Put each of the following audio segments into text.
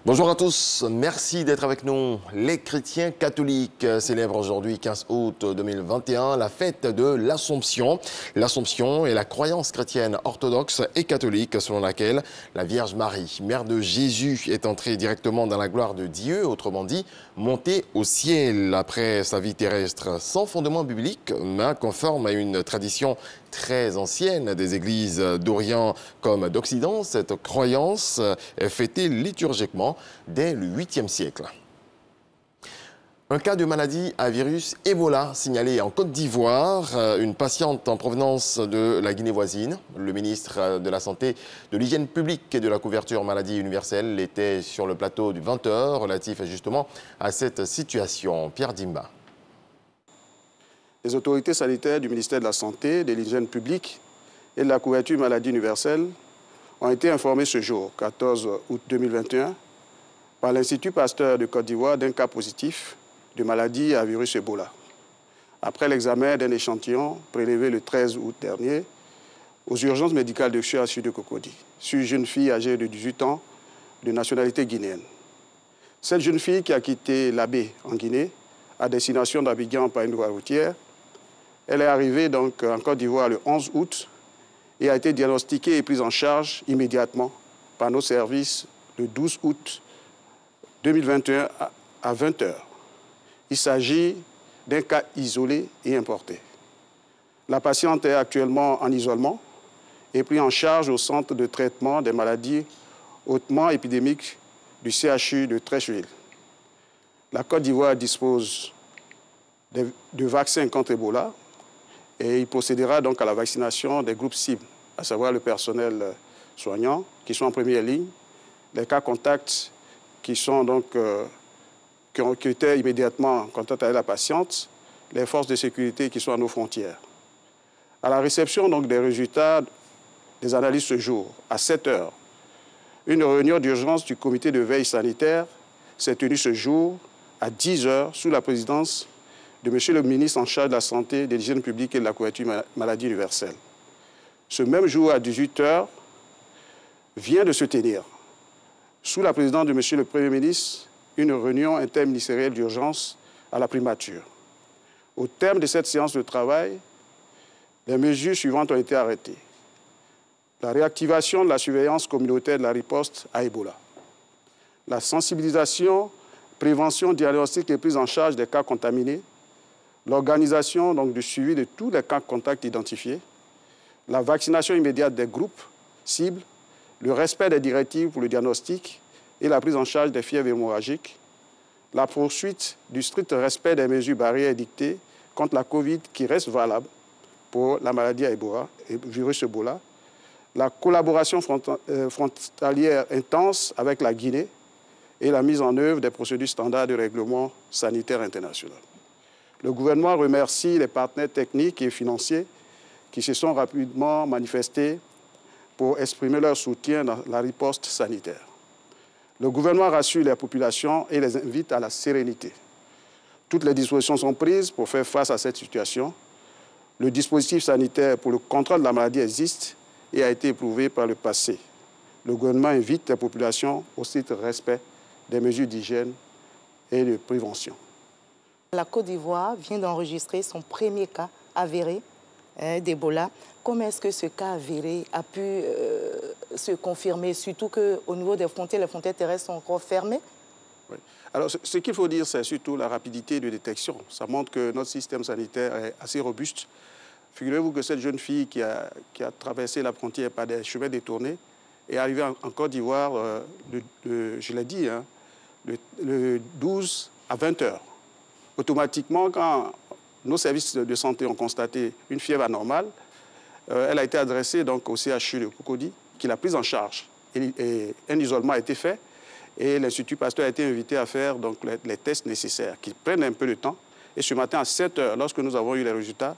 Bonjour à tous, merci d'être avec nous. Les chrétiens catholiques célèbrent aujourd'hui, 15 août 2021, la fête de l'Assomption. L'Assomption est la croyance chrétienne orthodoxe et catholique selon laquelle la Vierge Marie, mère de Jésus, est entrée directement dans la gloire de Dieu, autrement dit, montée au ciel après sa vie terrestre, sans fondement biblique, mais conforme à une tradition très ancienne des églises d'Orient comme d'Occident. Cette croyance est fêtée liturgiquement dès le 8e siècle. Un cas de maladie à virus Ebola signalé en Côte d'Ivoire. Une patiente en provenance de la Guinée voisine. Le ministre de la Santé, de l'Hygiène publique et de la couverture maladie universelle était sur le plateau du 20h relatif justement à cette situation. Pierre Dimba. Les autorités sanitaires du ministère de la Santé, de l'Hygiène publique et de la couverture maladie universelle ont été informés ce jour, 14 août 2021, par l'Institut Pasteur de Côte d'Ivoire d'un cas positif de maladie à virus Ebola. Après l'examen d'un échantillon prélevé le 13 août dernier aux urgences médicales de CHU de Cocody sur une jeune fille âgée de 18 ans de nationalité guinéenne. Cette jeune fille qui a quitté l'Abbé en Guinée à destination d'Abidjan par une voie routière, elle est arrivée donc en Côte d'Ivoire le 11 août et a été diagnostiquée et prise en charge immédiatement par nos services le 12 août 2021 à 20h. Il s'agit d'un cas isolé et importé. La patiente est actuellement en isolement et prise en charge au centre de traitement des maladies hautement épidémiques du CHU de Treichville. La Côte d'Ivoire dispose de vaccins contre Ebola et il procédera donc à la vaccination des groupes cibles, à savoir le personnel soignant qui sont en première ligne, les cas contacts qui sont donc qui étaient immédiatement en contact avec la patiente, les forces de sécurité qui sont à nos frontières. À la réception donc des résultats des analyses ce jour, à 7h, une réunion d'urgence du comité de veille sanitaire s'est tenue ce jour à 10h sous la présidence de M. le ministre en charge de la Santé, de l'Hygiène publique et de la couverture maladie universelle. Ce même jour, à 18h, vient de se tenir, sous la présidence de M. le Premier ministre, une réunion interministérielle d'urgence à la primature. Au terme de cette séance de travail, les mesures suivantes ont été arrêtées. La réactivation de la surveillance communautaire de la riposte à Ebola. La sensibilisation, prévention, diagnostic et prise en charge des cas contaminés. L'organisation donc du suivi de tous les cas contacts identifiés, la vaccination immédiate des groupes cibles, le respect des directives pour le diagnostic et la prise en charge des fièvres hémorragiques, la poursuite du strict respect des mesures barrières édictées contre la Covid qui reste valable pour la maladie à Ebola et virus Ebola, la collaboration frontalière intense avec la Guinée et la mise en œuvre des procédures standards de règlement sanitaire international. Le gouvernement remercie les partenaires techniques et financiers qui se sont rapidement manifestés pour exprimer leur soutien dans la riposte sanitaire. Le gouvernement rassure les populations et les invite à la sérénité. Toutes les dispositions sont prises pour faire face à cette situation. Le dispositif sanitaire pour le contrôle de la maladie existe et a été éprouvé par le passé. Le gouvernement invite les populations au strict respect des mesures d'hygiène et de prévention. La Côte d'Ivoire vient d'enregistrer son premier cas avéré d'Ebola. Comment est-ce que ce cas avéré a pu se confirmer, surtout qu'au niveau des frontières, les frontières terrestres sont encore fermées? Oui. Alors, ce qu'il faut dire, c'est surtout la rapidité de détection. Ça montre que notre système sanitaire est assez robuste. Figurez-vous que cette jeune fille qui a traversé la frontière par des chemins détournés est arrivée en Côte d'Ivoire, je l'ai dit, hein, le 12 à 20h. Automatiquement, quand nos services de santé ont constaté une fièvre anormale, elle a été adressée donc, au CHU de Cocody, qui l'a prise en charge. Et un isolement a été fait et l'Institut Pasteur a été invité à faire donc, les tests nécessaires, qui prennent un peu de temps. Et ce matin, à 7h, lorsque nous avons eu les résultats,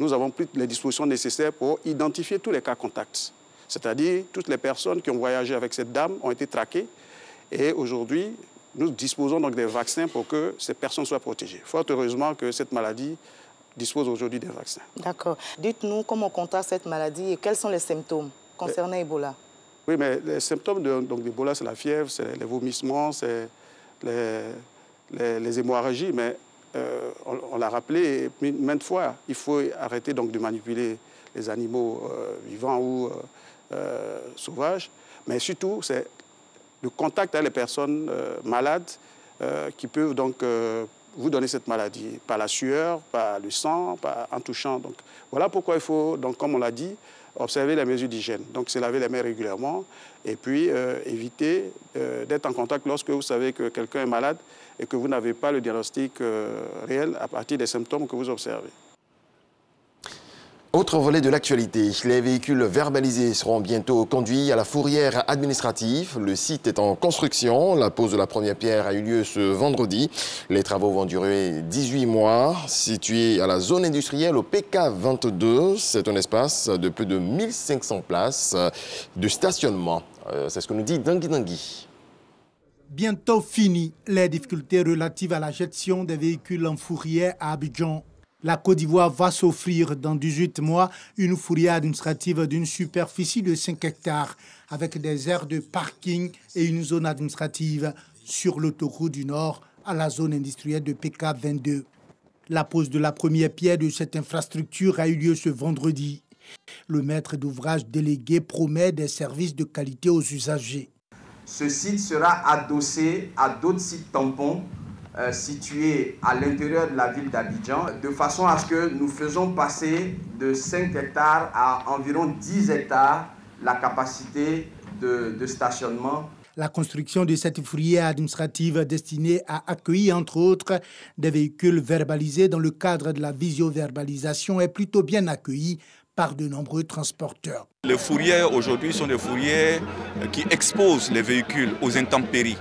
nous avons pris les dispositions nécessaires pour identifier tous les cas contacts. C'est-à-dire, toutes les personnes qui ont voyagé avec cette dame ont été traquées. Et aujourd'hui, nous disposons donc des vaccins pour que ces personnes soient protégées. Fort heureusement que cette maladie dispose aujourd'hui des vaccins. D'accord. Dites-nous comment on contraste cette maladie et quels sont les symptômes concernant Ebola. Oui, mais les symptômes d'Ebola, c'est la fièvre, c'est les vomissements, c'est les hémorragies, mais on l'a rappelé maintes fois, il faut arrêter donc de manipuler les animaux vivants ou sauvages, mais surtout, c'est le contact avec les personnes malades qui peuvent donc vous donner cette maladie, par la sueur, par le sang, en touchant. Donc, voilà pourquoi il faut, donc, comme on l'a dit, observer les mesures d'hygiène. Donc, se laver les mains régulièrement et puis éviter d'être en contact lorsque vous savez que quelqu'un est malade et que vous n'avez pas le diagnostic réel à partir des symptômes que vous observez. Autre volet de l'actualité, les véhicules verbalisés seront bientôt conduits à la fourrière administrative. Le site est en construction. La pose de la première pierre a eu lieu ce vendredi. Les travaux vont durer 18 mois. Situé à la zone industrielle au PK22, c'est un espace de plus de 1500 places de stationnement. C'est ce que nous dit Dangui Dangui. Bientôt fini les difficultés relatives à la gestion des véhicules en fourrière à Abidjan. La Côte d'Ivoire va s'offrir dans 18 mois une fourrière administrative d'une superficie de 5 hectares avec des aires de parking et une zone administrative sur l'autoroute du Nord à la zone industrielle de PK22. La pose de la première pierre de cette infrastructure a eu lieu ce vendredi. Le maître d'ouvrage délégué promet des services de qualité aux usagers. Ce site sera adossé à d'autres sites tampons situés à l'intérieur de la ville d'Abidjan, de façon à ce que nous faisons passer de 5 hectares à environ 10 hectares la capacité de stationnement. La construction de cette fourrière administrative destinée à accueillir, entre autres, des véhicules verbalisés dans le cadre de la visio-verbalisation est plutôt bien accueillie par de nombreux transporteurs. Les fourrières aujourd'hui sont des fourrières qui exposent les véhicules aux intempéries.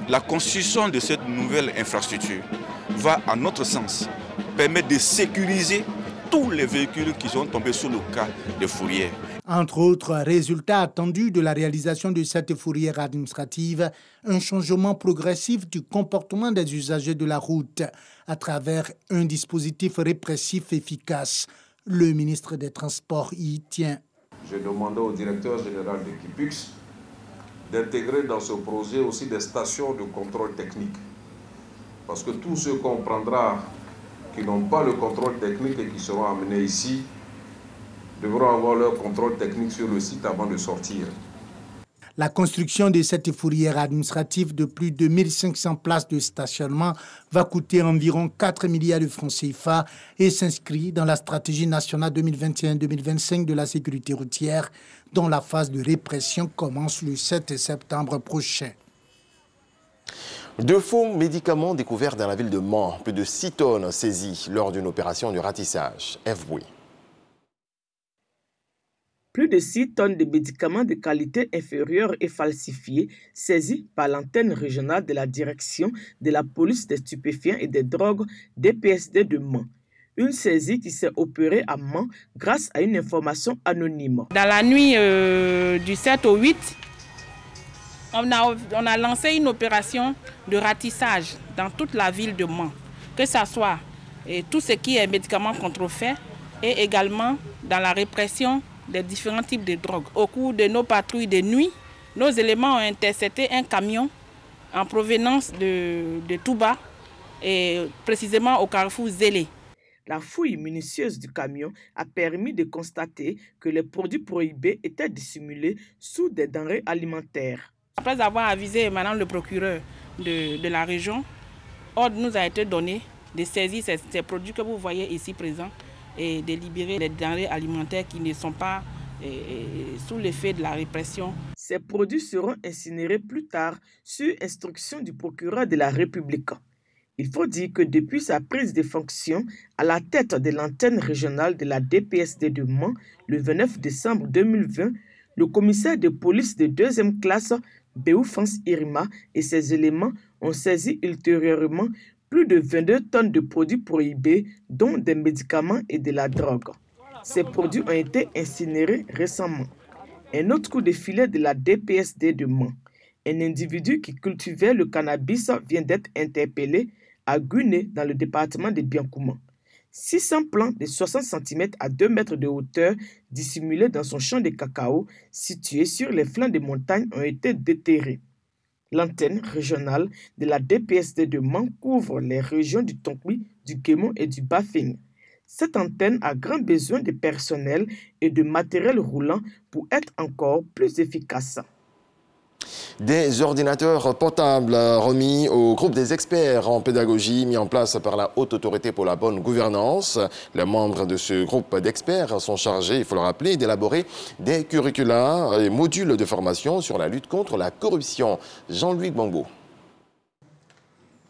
La construction de cette nouvelle infrastructure va, à notre sens, permettre de sécuriser tous les véhicules qui sont tombés sous le cas de fourrières. Entre autres résultats attendus de la réalisation de cette fourrière administrative, un changement progressif du comportement des usagers de la route à travers un dispositif répressif efficace. Le ministre des Transports y tient. J'ai demandé au directeur général de Kipux d'intégrer dans ce projet aussi des stations de contrôle technique. Parce que tous ceux qu'on prendra qui n'ont pas le contrôle technique et qui seront amenés ici devront avoir leur contrôle technique sur le site avant de sortir. La construction de cette fourrière administrative de plus de 1500 places de stationnement va coûter environ 4 milliards de francs CFA et s'inscrit dans la stratégie nationale 2021-2025 de la sécurité routière, dont la phase de répression commence le 7 septembre prochain. De faux médicaments découverts dans la ville de Mans, plus de 6 tonnes saisies lors d'une opération de ratissage. FBOI. Plus de 6 tonnes de médicaments de qualité inférieure et falsifiés saisis par l'antenne régionale de la direction de la police des stupéfiants et des drogues DPSD de Mans. Une saisie qui s'est opérée à Mans grâce à une information anonyme. Dans la nuit du 7 au 8, on a lancé une opération de ratissage dans toute la ville de Mans, que ce soit tout ce qui est médicaments contrefaits et également dans la répression des différents types de drogues. Au cours de nos patrouilles de nuit, nos éléments ont intercepté un camion en provenance de Touba et précisément au carrefour Zélé. La fouille minutieuse du camion a permis de constater que les produits prohibés étaient dissimulés sous des denrées alimentaires. Après avoir avisé madame le procureur de la région, ordre nous a été donné de saisir ces produits que vous voyez ici présents et de libérer les denrées alimentaires qui ne sont pas sous l'effet de la répression. Ces produits seront incinérés plus tard sur instruction du procureur de la République. Il faut dire que depuis sa prise de fonction à la tête de l'antenne régionale de la DPSD de Mans, le 29 décembre 2020, le commissaire de police de 2e classe, Béoufance Irima, et ses éléments ont saisi ultérieurement plus de 22 tonnes de produits prohibés, dont des médicaments et de la drogue. Ces produits ont été incinérés récemment. Un autre coup de filet de la DPSD de Mans. Un individu qui cultivait le cannabis vient d'être interpellé à Guné, dans le département de Biancouma. 600 plants de 60 cm à 2 mètres de hauteur dissimulés dans son champ de cacao situé sur les flancs des montagnes ont été déterrés. L'antenne régionale de la DPSD de Mans couvre les régions du Tonkui, du Kémon et du Bafing. Cette antenne a grand besoin de personnel et de matériel roulant pour être encore plus efficace. Des ordinateurs portables remis au groupe des experts en pédagogie mis en place par la Haute Autorité pour la bonne gouvernance. Les membres de ce groupe d'experts sont chargés, il faut le rappeler, d'élaborer des curricula et modules de formation sur la lutte contre la corruption. Jean-Louis Gbangbo.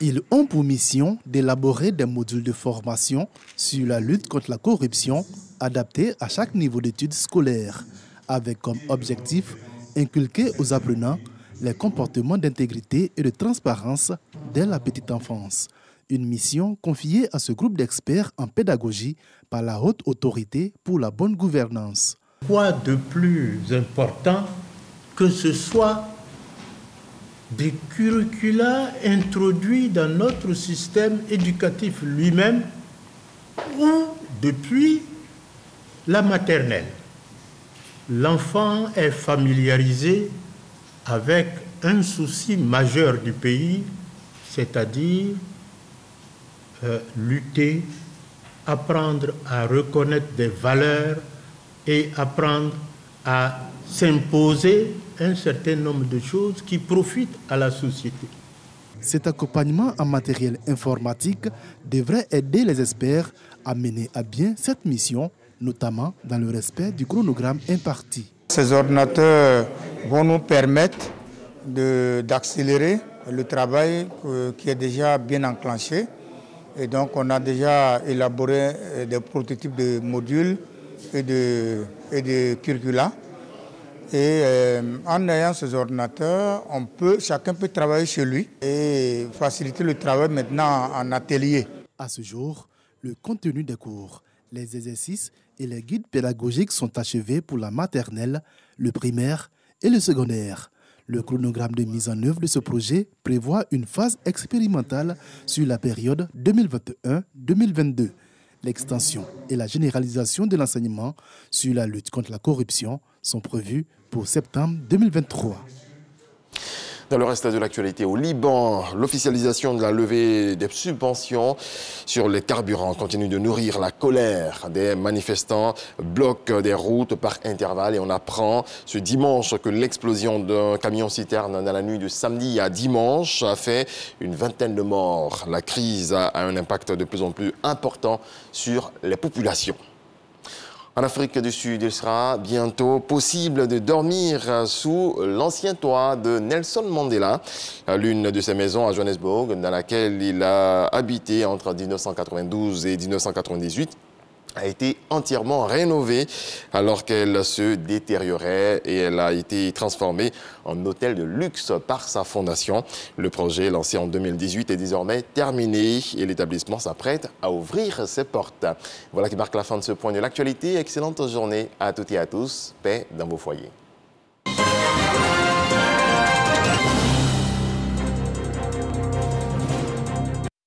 Ils ont pour mission d'élaborer des modules de formation sur la lutte contre la corruption adaptés à chaque niveau d'études scolaires, avec comme objectif inculquer aux apprenants les comportements d'intégrité et de transparence dès la petite enfance. Une mission confiée à ce groupe d'experts en pédagogie par la Haute Autorité pour la bonne gouvernance. Quoi de plus important que ce soit des curricula introduits dans notre système éducatif lui-même ou depuis la maternelle. L'enfant est familiarisé avec un souci majeur du pays, c'est-à-dire lutter, apprendre à reconnaître des valeurs et apprendre à s'imposer un certain nombre de choses qui profitent à la société. Cet accompagnement en matériel informatique devrait aider les experts à mener à bien cette mission, notamment dans le respect du chronogramme imparti. Ces ordinateurs vont nous permettre d'accélérer le travail qui est déjà bien enclenché. Et donc on a déjà élaboré des prototypes de modules et de curricula. Et en ayant ces ordinateurs, chacun peut travailler chez lui et faciliter le travail maintenant en atelier. À ce jour, le contenu des cours, les exercices et les guides pédagogiques sont achevés pour la maternelle, le primaire et le secondaire. Le chronogramme de mise en œuvre de ce projet prévoit une phase expérimentale sur la période 2021-2022. L'extension et la généralisation de l'enseignement sur la lutte contre la corruption sont prévues pour septembre 2023. Dans le reste de l'actualité, au Liban, l'officialisation de la levée des subventions sur les carburants continue de nourrir la colère des manifestants, bloquent des routes par intervalle et on apprend ce dimanche que l'explosion d'un camion-citerne dans la nuit de samedi à dimanche a fait une vingtaine de morts. La crise a un impact de plus en plus important sur les populations. En Afrique du Sud, il sera bientôt possible de dormir sous l'ancien toit de Nelson Mandela, l'une de ses maisons à Johannesburg, dans laquelle il a habité entre 1992 et 1998. A été entièrement rénovée alors qu'elle se détériorait et elle a été transformée en hôtel de luxe par sa fondation. Le projet lancé en 2018 est désormais terminé et l'établissement s'apprête à ouvrir ses portes. Voilà qui marque la fin de ce point de l'actualité. Excellente journée à toutes et à tous. Paix dans vos foyers.